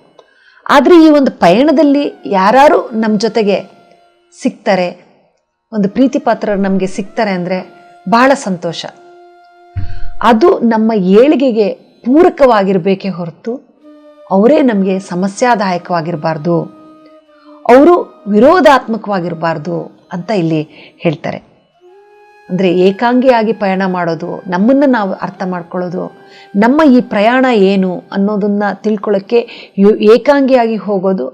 ಆದರೆ ಈ ಒಂದು ಪಯಣದಲ್ಲಿ ಯಾರು ನಮ್ಮ ಜೊತೆಗೆ ಸಿಗ್ತಾರೆ, ಒಂದು ಪ್ರೀತಿ ಪಾತ್ರರು ನಮಗೆ ಸಿಗ್ತಾರೆ ಅಂದರೆ ಬಹಳ ಸಂತೋಷ. ಅದು ನಮ್ಮ ಏಳಿಗೆಗೆ ಪೂರಕವಾಗಿರಬೇಕೇ ಹೊರತು ಅವರೇ ನಮಗೆ ಸಮಸ್ಯಾದಾಯಕವಾಗಿರಬಾರ್ದು, ಅವರು ವಿರೋಧಾತ್ಮಕವಾಗಿರಬಾರ್ದು ಅಂತ ಇಲ್ಲಿ ಹೇಳ್ತಾರೆ. ಅಂದರೆ ಏಕಾಂಗಿಯಾಗಿ ಪಯಣ ಮಾಡೋದು, ನಮ್ಮನ್ನು ನಾವು ಅರ್ಥ ಮಾಡ್ಕೊಳ್ಳೋದು, ನಮ್ಮ ಈ ಪ್ರಯಾಣ ಏನು ಅನ್ನೋದನ್ನು ತಿಳ್ಕೊಳ್ಳೋಕ್ಕೆ ಏಕಾಂಗಿಯಾಗಿ ಹೋಗೋದು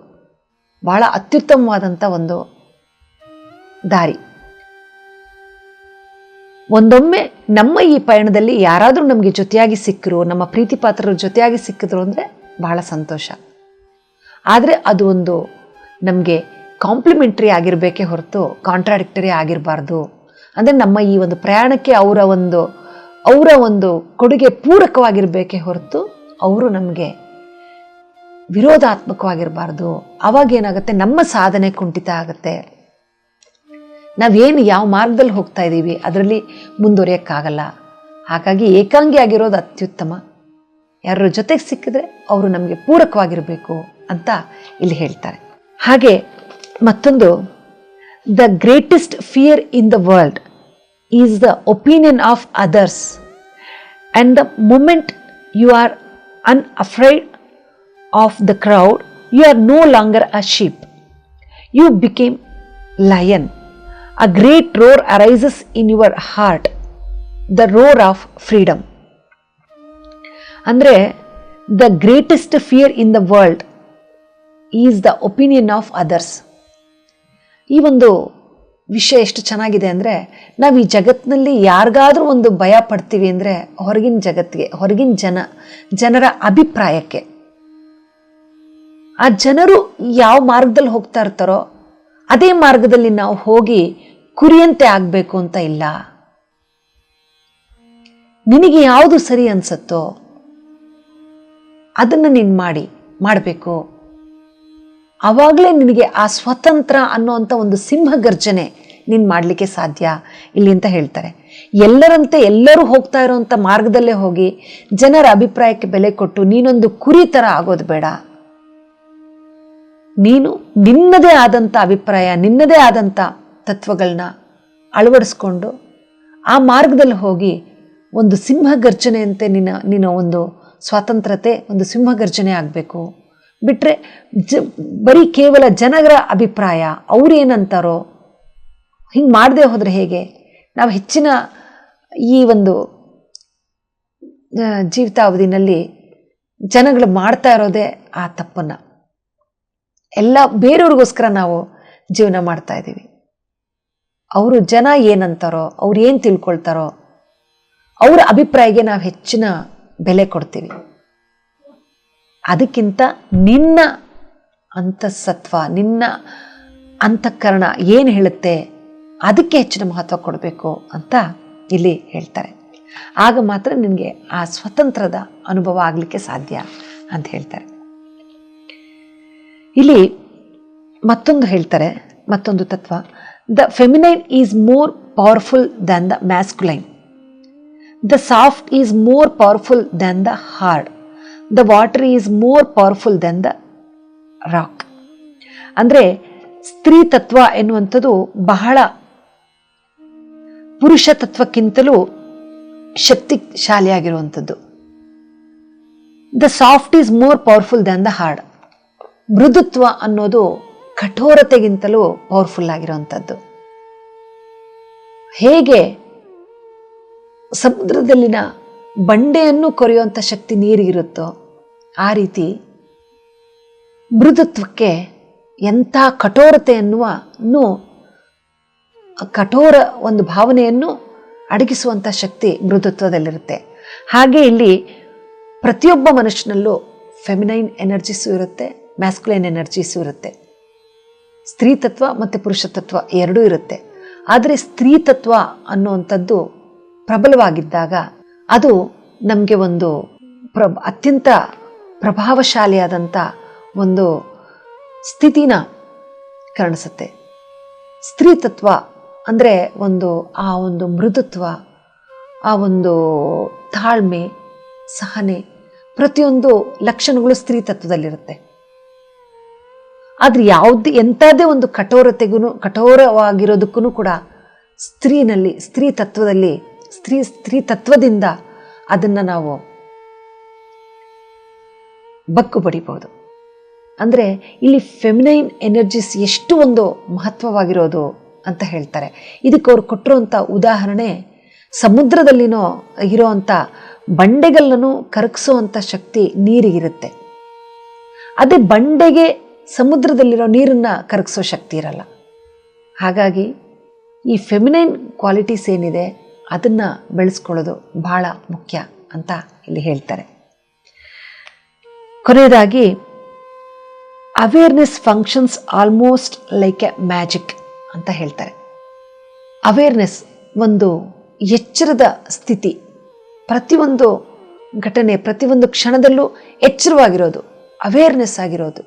ಭಾಳ ಅತ್ಯುತ್ತಮವಾದಂಥ ಒಂದು ದಾರಿ. ಒಂದೊಮ್ಮೆ ನಮ್ಮ ಈ ಪಯಣದಲ್ಲಿ ಯಾರಾದರೂ ನಮಗೆ ಜೊತೆಯಾಗಿ ಸಿಕ್ಕರು, ನಮ್ಮ ಪ್ರೀತಿ ಪಾತ್ರರ ಜೊತೆಯಾಗಿ ಸಿಕ್ಕಿದ್ರು ಅಂದರೆ ಬಹಳ ಸಂತೋಷ. ಆದರೆ ಅದು ಒಂದು ನಮಗೆ ಕಾಂಪ್ಲಿಮೆಂಟ್ರಿ ಆಗಿರಬೇಕೇ ಹೊರತು ಕಾಂಟ್ರಾಡಿಕ್ಟರಿ ಆಗಿರಬಾರ್ದು. ಅಂದರೆ ನಮ್ಮ ಈ ಒಂದು ಪ್ರಯಾಣಕ್ಕೆ ಅವರ ಒಂದು ಕೊಡುಗೆ ಪೂರಕವಾಗಿರಬೇಕೇ ಹೊರತು ಅವರು ನಮಗೆ ವಿರೋಧಾತ್ಮಕವಾಗಿರಬಾರ್ದು. ಅವಾಗೇನಾಗುತ್ತೆ, ನಮ್ಮ ಸಾಧನೆ ಕುಂಠಿತ ಆಗುತ್ತೆ. ನಾವೇನು ಯಾವ ಮಾರ್ಗದಲ್ಲಿ ಹೋಗ್ತಾ ಇದ್ದೀವಿ ಅದರಲ್ಲಿ ಮುಂದುವರಿಯೋಕ್ಕಾಗಲ್ಲ. ಹಾಗಾಗಿ ಏಕಾಂಗಿ ಆಗಿರೋದು ಅತ್ಯುತ್ತಮ. ಯಾರ ಜೊತೆಗೆ ಸಿಕ್ಕಿದ್ರೆ ಅವರು ನಮಗೆ ಪೂರಕವಾಗಿರಬೇಕು ಅಂತ ಇಲ್ಲಿ ಹೇಳ್ತಾರೆ. ಹಾಗೆ ಮತ್ತೊಂದು, the greatest fear in the world is the opinion of others, and the moment you are unafraid of the crowd, you are no longer a sheep, you became lion. A great roar arises in your heart, the roar of freedom. ಅಂದರೆ the greatest fear in the world is the opinion of others. ಈ ಒಂದು ವಿಷಯ ಎಷ್ಟು ಚೆನ್ನಾಗಿದೆ ಅಂದರೆ, ನಾವು ಈ ಜಗತ್ತಿನಲ್ಲಿ ಯಾರಿಗಾದ್ರೂ ಒಂದು ಭಯ ಪಡ್ತೀವಿ ಅಂದರೆ ಹೊರಗಿನ ಜಗತ್ತಿಗೆ, ಹೊರಗಿನ ಜನರ ಅಭಿಪ್ರಾಯಕ್ಕೆ. ಆ ಜನರು ಯಾವ ಮಾರ್ಗದಲ್ಲಿ ಹೋಗ್ತಾ ಇರ್ತಾರೋ ಅದೇ ಮಾರ್ಗದಲ್ಲಿ ನಾವು ಹೋಗಿ ಕುರಿಯಂತೆ ಆಗಬೇಕು ಅಂತ ಇಲ್ಲ. ನಿನಗೆ ಯಾವುದು ಸರಿ ಅನ್ಸತ್ತೋ ಅದನ್ನು ನೀನು ಮಾಡಬೇಕು. ಆವಾಗಲೇ ನಿನಗೆ ಆ ಸ್ವತಂತ್ರ ಅನ್ನೋಂಥ ಒಂದು ಸಿಂಹಗರ್ಜನೆ ನೀನು ಮಾಡಲಿಕ್ಕೆ ಸಾಧ್ಯ ಇಲ್ಲಿ ಅಂತ ಹೇಳ್ತಾರೆ. ಎಲ್ಲರಂತೆ ಎಲ್ಲರೂ ಹೋಗ್ತಾ ಇರೋವಂಥ ಮಾರ್ಗದಲ್ಲೇ ಹೋಗಿ ಜನರ ಅಭಿಪ್ರಾಯಕ್ಕೆ ಬೆಲೆ ಕೊಟ್ಟು ನೀನೊಂದು ಕುರಿ ಥರ ಆಗೋದು ಬೇಡ. ನೀನು ನಿನ್ನದೇ ಆದಂಥ ಅಭಿಪ್ರಾಯ, ನಿನ್ನದೇ ಆದಂಥ ತತ್ವಗಳನ್ನ ಅಳವಡಿಸ್ಕೊಂಡು ಆ ಮಾರ್ಗದಲ್ಲಿ ಹೋಗಿ ಒಂದು ಸಿಂಹಗರ್ಜನೆಯಂತೆ ನಿನ್ನ ಒಂದು ಸ್ವಾತಂತ್ರ್ಯತೆ ಒಂದು ಸಿಂಹಗರ್ಜನೆ ಆಗಬೇಕು. ಬಿಟ್ಟರೆ ಬರೀ ಕೇವಲ ಜನರ ಅಭಿಪ್ರಾಯ, ಅವ್ರು ಏನಂತಾರೋ ಹಿಂಗೆ ಮಾಡದೆ ಹೋದರೆ ಹೇಗೆ? ನಾವು ಹೆಚ್ಚಿನ ಈ ಒಂದು ಜೀವಿತಾವಧಿನಲ್ಲಿ ಜನಗಳು ಮಾಡ್ತಾ ಇರೋದೇ ಆ ತಪ್ಪನ್ನು. ಎಲ್ಲ ಬೇರೆಯವ್ರಿಗೋಸ್ಕರ ನಾವು ಜೀವನ ಮಾಡ್ತಾ ಇದ್ದೀವಿ. ಅವರು ಜನ ಏನಂತಾರೋ, ಅವ್ರು ಏನು ತಿಳ್ಕೊಳ್ತಾರೋ ಅವರ ಅಭಿಪ್ರಾಯಕ್ಕೆ ನಾವು ಹೆಚ್ಚಿನ ಬೆಲೆ ಕೊಡ್ತೀವಿ. ಅದಕ್ಕಿಂತ ನಿನ್ನ ಅಂತಃಸತ್ವ, ನಿನ್ನ ಅಂತಃಕರಣ ಏನು ಹೇಳುತ್ತೆ ಅದಕ್ಕೆ ಹೆಚ್ಚಿನ ಮಹತ್ವ ಕೊಡಬೇಕು ಅಂತ ಇಲ್ಲಿ ಹೇಳ್ತಾರೆ. ಆಗ ಮಾತ್ರ ನಿನಗೆ ಆ ಸ್ವತಂತ್ರದ ಅನುಭವ ಆಗಲಿಕ್ಕೆ ಸಾಧ್ಯ ಅಂತ ಹೇಳ್ತಾರೆ. ಇಲ್ಲಿ ಮತ್ತೊಂದು ಹೇಳ್ತಾರೆ, ಮತ್ತೊಂದು ತತ್ವ, the feminine is more powerful than the masculine, the soft is more powerful than the hard, the water is more powerful than the rock. ಅಂದರೆ ಸ್ತ್ರೀ ತತ್ವ ಎನ್ನುವಂಥದ್ದು ಬಹಳ ಪುರುಷ ತತ್ವಕ್ಕಿಂತಲೂ ಶಕ್ತಿಶಾಲಿಯಾಗಿರುವಂಥದ್ದು. The soft is more powerful than the hard. ಮೃದುತ್ವ ಅನ್ನೋದು ಕಠೋರತೆಗಿಂತಲೂ ಪವರ್ಫುಲ್ ಆಗಿರುವಂಥದ್ದು. ಹೇಗೆ ಸಮುದ್ರದಲ್ಲಿನ ಬಂಡೆಯನ್ನು ಕೊರೆಯುವಂಥ ಶಕ್ತಿ ನೀರಿಗಿರುತ್ತೋ ಆ ರೀತಿ ಮೃದುತ್ವಕ್ಕೆ ಎಂಥ ಕಠೋರತೆ ಕಠೋರ ಒಂದು ಭಾವನೆಯನ್ನು ಅಡಗಿಸುವಂಥ ಶಕ್ತಿ ಮೃದುತ್ವದಲ್ಲಿರುತ್ತೆ. ಹಾಗೆ ಇಲ್ಲಿ ಪ್ರತಿಯೊಬ್ಬ ಮನುಷ್ಯನಲ್ಲೂ ಫೆಮಿನೈನ್ ಎನರ್ಜಿಸು ಇರುತ್ತೆ, ಮ್ಯಾಸ್ಕ್ಯುಲೈನ್ ಎನರ್ಜೀಸು ಇರುತ್ತೆ, ಸ್ತ್ರೀ ತತ್ವ ಮತ್ತು ಪುರುಷ ತತ್ವ ಎರಡೂ ಇರುತ್ತೆ. ಆದರೆ ಸ್ತ್ರೀ ತತ್ವ ಅನ್ನುವಂಥದ್ದು ಪ್ರಬಲವಾಗಿದ್ದಾಗ ಅದು ನಮಗೆ ಒಂದು ಅತ್ಯಂತ ಪ್ರಭಾವಶಾಲಿಯಾದಂಥ ಒಂದು ಸ್ಥಿತಿನ ಕಾಣಿಸುತ್ತೆ. ಸ್ತ್ರೀ ತತ್ವ ಅಂದರೆ ಆ ಒಂದು ಮೃದುತ್ವ, ಆ ಒಂದು ತಾಳ್ಮೆ, ಸಹನೆ, ಪ್ರತಿಯೊಂದು ಲಕ್ಷಣಗಳು ಸ್ತ್ರೀ ತತ್ವದಲ್ಲಿರುತ್ತೆ. ಆದರೆ ಎಂಥದೇ ಒಂದು ಕಠೋರವಾಗಿರೋದಕ್ಕೂ ಕೂಡ ಸ್ತ್ರೀ ತತ್ವದಿಂದ ಅದನ್ನು ನಾವು ಬಕ್ಕು ಬಡಿಬೋದು. ಅಂದರೆ ಇಲ್ಲಿ ಫೆಮಿನೈನ್ ಎನರ್ಜೀಸ್ ಎಷ್ಟು ಒಂದು ಮಹತ್ವವಾಗಿರೋದು ಅಂತ ಹೇಳ್ತಾರೆ. ಇದಕ್ಕೆ ಅವ್ರು ಕೊಟ್ಟಿರೋಂಥ ಉದಾಹರಣೆ, ಸಮುದ್ರದಲ್ಲಿನೋ ಇರೋವಂಥ ಬಂಡೆಗಳನ್ನು ಕರಗಿಸೋವಂಥ ಶಕ್ತಿ ನೀರಿಗಿರುತ್ತೆ. ಅದೇ ಬಂಡೆಗೆ ಸಮುದ್ರದಲ್ಲಿರೋ ನೀರನ್ನು ಕರಗಿಸೋ ಶಕ್ತಿ ಇರಲ್ಲ. ಹಾಗಾಗಿ ಈ ಫೆಮಿನೈನ್ ಕ್ವಾಲಿಟೀಸ್ ಏನಿದೆ ಅದನ್ನು ಬೆಳೆಸ್ಕೊಳ್ಳೋದು ಬಹಳ ಮುಖ್ಯ ಅಂತ ಇಲ್ಲಿ ಹೇಳ್ತಾರೆ. ಕೊನೆಯದಾಗಿ, awareness functions almost like A magic ಅಂತ ಹೇಳ್ತಾರೆ. ಅವೇರ್ನೆಸ್ ಒಂದು ಎಚ್ಚರದ ಸ್ಥಿತಿ, ಪ್ರತಿಯೊಂದು ಘಟನೆ, ಪ್ರತಿಯೊಂದು ಕ್ಷಣದಲ್ಲೂ ಎಚ್ಚರವಾಗಿರೋದು, ಅವೇರ್ನೆಸ್ ಆಗಿರೋದು.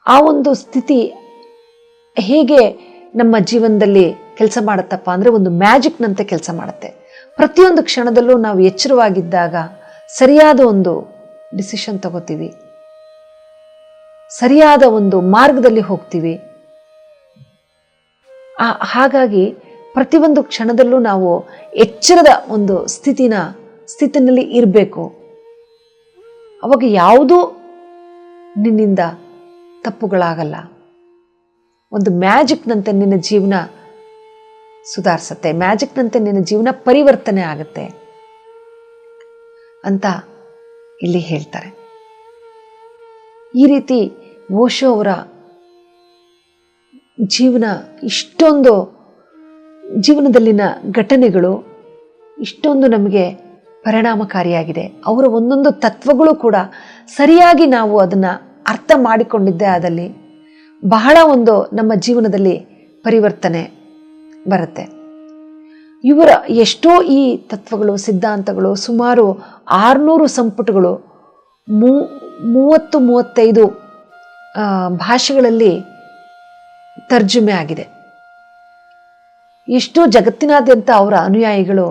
ಆ ಒಂದು ಸ್ಥಿತಿ ಹೇಗೆ ನಮ್ಮ ಜೀವನದಲ್ಲಿ ಕೆಲಸ ಮಾಡುತ್ತಪ್ಪ ಅಂದರೆ ಒಂದು ಮ್ಯಾಜಿಕ್ನಂತೆ ಕೆಲಸ ಮಾಡುತ್ತೆ. ಪ್ರತಿಯೊಂದು ಕ್ಷಣದಲ್ಲೂ ನಾವು ಎಚ್ಚರವಾಗಿದ್ದಾಗ ಸರಿಯಾದ ಒಂದು ಡಿಸಿಷನ್ ತಗೋತೀವಿ, ಸರಿಯಾದ ಒಂದು ಮಾರ್ಗದಲ್ಲಿ ಹೋಗ್ತೀವಿ. ಹಾಗಾಗಿ ಪ್ರತಿಯೊಂದು ಕ್ಷಣದಲ್ಲೂ ನಾವು ಎಚ್ಚರದ ಒಂದು ಸ್ಥಿತಿನಲ್ಲಿ ಇರಬೇಕು. ಅವಾಗ ಯಾವುದೂ ನಿನ್ನಿಂದ ತಪ್ಪುಗಳಾಗಲ್ಲ. ಒಂದು ಮ್ಯಾಜಿಕ್ನಂತೆ ನಿನ್ನ ಜೀವನ ಸುಧಾರಿಸುತ್ತೆ, ಮ್ಯಾಜಿಕ್ನಂತೆ ನಿನ್ನ ಜೀವನ ಪರಿವರ್ತನೆ ಆಗುತ್ತೆ ಅಂತ ಇಲ್ಲಿ ಹೇಳ್ತಾರೆ. ಈ ರೀತಿ ಓಶೋ ಅವರ ಜೀವನದಲ್ಲಿನ ಘಟನೆಗಳು ಇಷ್ಟೊಂದು ನಮಗೆ ಪರಿಣಾಮಕಾರಿಯಾಗಿದೆ. ಅವರ ಒಂದೊಂದು ತತ್ವಗಳು ಕೂಡ ಸರಿಯಾಗಿ ನಾವು ಅದನ್ನು ಅರ್ಥ ಮಾಡಿಕೊಂಡಿದ್ದೇ ಆದಲ್ಲಿ ಬಹಳ ಒಂದು ನಮ್ಮ ಜೀವನದಲ್ಲಿ ಪರಿವರ್ತನೆ ಬರುತ್ತೆ. ಇವರ ಎಷ್ಟೋ ಈ ತತ್ವಗಳು, ಸಿದ್ಧಾಂತಗಳು ಸುಮಾರು 600 ಸಂಪುಟಗಳು 30-35 ಭಾಷೆಗಳಲ್ಲಿ ತರ್ಜುಮೆ ಆಗಿದೆ. ಎಷ್ಟೋ ಜಗತ್ತಿನಾದ್ಯಂತ ಅವರ ಅನುಯಾಯಿಗಳು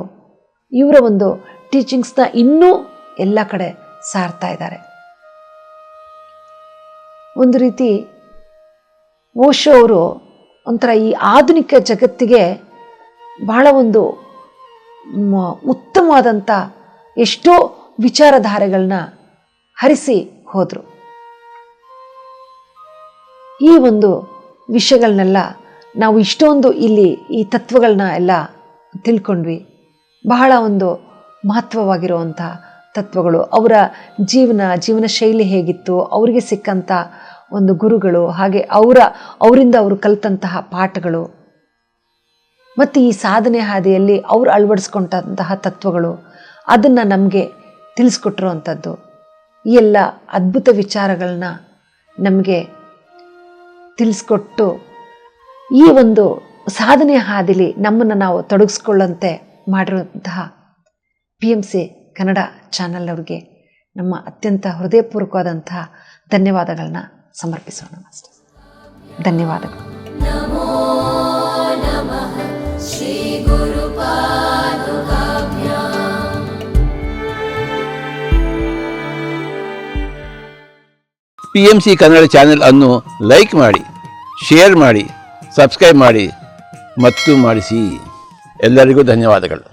ಇವರ ಒಂದು ಟೀಚಿಂಗ್ಸ್ನ ಇನ್ನೂ ಎಲ್ಲ ಕಡೆ ಸಾರ್ತಾ ಇದ್ದಾರೆ. ಒಂದು ರೀತಿ ಓಶೋ ಅವರು ಒಂಥರ ಈ ಆಧುನಿಕ ಜಗತ್ತಿಗೆ ಬಹಳ ಒಂದು ಉತ್ತಮವಾದಂಥ ಎಷ್ಟೋ ವಿಚಾರಧಾರೆಗಳನ್ನ ಹರಿಸಿ ಹೋದರು. ಈ ಒಂದು ವಿಷಯಗಳನ್ನೆಲ್ಲ ನಾವು ಇಷ್ಟೊಂದು ಇಲ್ಲಿ ಈ ತತ್ವಗಳನ್ನ ಎಲ್ಲ ತಿಳ್ಕೊಂಡ್ವಿ. ಬಹಳ ಒಂದು ಮಹತ್ವವಾಗಿರುವಂಥ ತತ್ವಗಳು. ಅವರ ಜೀವನ ಶೈಲಿ ಹೇಗಿತ್ತು, ಅವರಿಗೆ ಸಿಕ್ಕಂಥ ಒಂದು ಗುರುಗಳು, ಹಾಗೆ ಅವರಿಂದ ಅವರು ಕಲಿತಂತಹ ಪಾಠಗಳು, ಮತ್ತು ಈ ಸಾಧನೆ ಹಾದಿಯಲ್ಲಿ ಅವರು ಅಳವಡಿಸ್ಕೊಂಡಂತಹ ತತ್ವಗಳು, ಅದನ್ನು ನಮಗೆ ತಿಳಿಸ್ಕೊಟ್ಟಿರುವಂಥದ್ದು. ಈ ಎಲ್ಲ ಅದ್ಭುತ ವಿಚಾರಗಳನ್ನ ನಮಗೆ ತಿಳಿಸ್ಕೊಟ್ಟು ಈ ಒಂದು ಸಾಧನೆ ಹಾದಿಲಿ ನಮ್ಮನ್ನು ನಾವು ತೊಡಗಿಸ್ಕೊಳ್ಳುವಂತೆ ಮಾಡಿರುವಂತಹ PMC ಕನ್ನಡ ಚಾನಲ್ ಅವ್ರಿಗೆ ನಮ್ಮ ಅತ್ಯಂತ ಹೃದಯಪೂರ್ವಕವಾದಂತಹ ಧನ್ಯವಾದಗಳನ್ನ ಸಮರ್ಪಿಸೋಣ. ಧನ್ಯವಾದಗಳು. ನಮೋ ನಮಃ ಶ್ರೀ ಗುರುಪಾದುಕಾಭ್ಯಾಂ. PMC ಕನ್ನಡ ಚಾನೆಲ್ ಅನ್ನು ಲೈಕ್ ಮಾಡಿ, ಶೇರ್ ಮಾಡಿ, ಸಬ್ಸ್ಕ್ರೈಬ್ ಮಾಡಿ ಮತ್ತು ಮಾಡಿಸಿ. ಎಲ್ಲರಿಗೂ ಧನ್ಯವಾದಗಳು.